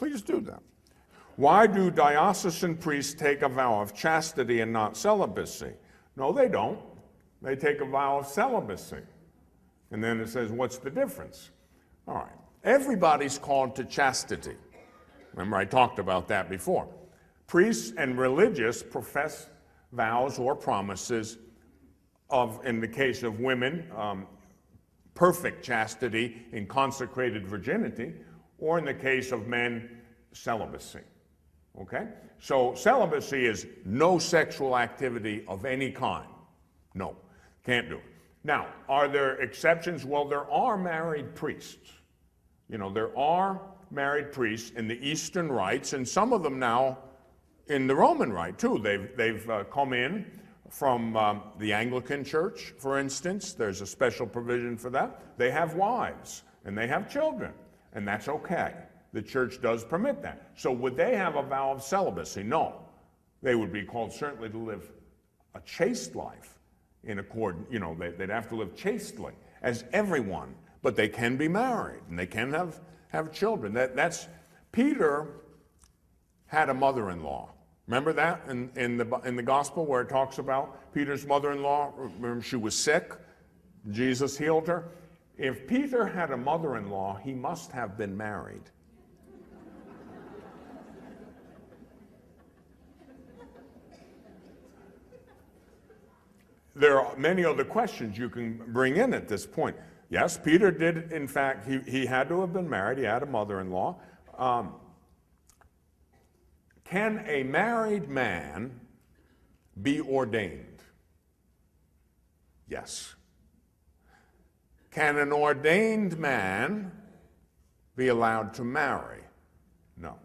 please do that. Why do diocesan priests take a vow of chastity and not celibacy? No, they don't. They take a vow of celibacy. And then it says, what's the difference? All right. Everybody's called to chastity. Remember, I talked about that before. Priests and religious profess vows or promises of, in the case of women, perfect chastity in consecrated virginity, or in the case of men, celibacy. Okay? So celibacy is no sexual activity of any kind. No, can't do it. Now, are there exceptions? Well, there are married priests. You know, there are married priests in the Eastern rites, and some of them now in the Roman rite too. They've come in from the Anglican Church, for instance. There's a special provision for that. They have wives and they have children, and that's okay. The church does permit that. So would they have a vow of celibacy? No. They would be called certainly to live a chaste life in accord, you know, they'd have to live chastely as everyone, but they can be married and they can have children. That's Peter had a mother-in-law. Remember that in the gospel where it talks about Peter's mother-in-law? Remember, she was sick. Jesus healed her. If Peter had a mother-in-law, he must have been married. There are many other questions you can bring in at this point. Yes, Peter did, in fact, he had to have been married. He had a mother-in-law. Can a married man be ordained? Yes. Can an ordained man be allowed to marry? No.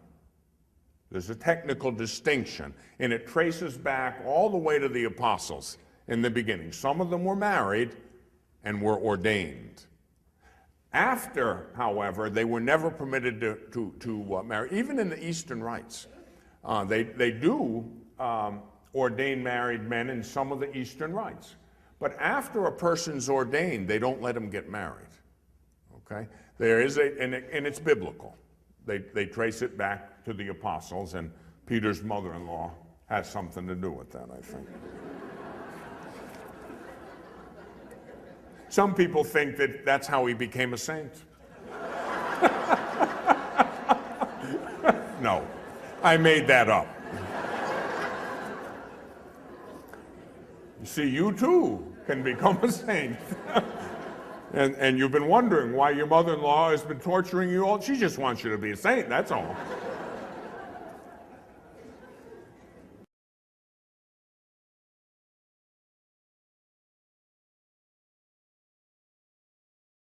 There's a technical distinction, and it traces back all the way to the apostles in the beginning. Some of them were married and were ordained. After, however, they were never permitted to marry, even in the Eastern rites. They do ordain married men in some of the Eastern rites. But after a person's ordained, they don't let him get married. Okay? There is and it's biblical. They trace it back to the apostles, and Peter's mother-in-law has something to do with that, I think. Some people think that that's how he became a saint. No, I made that up. You see, you too can become a saint. And you've been wondering why your mother-in-law has been torturing you all. She just wants you to be a saint, that's all.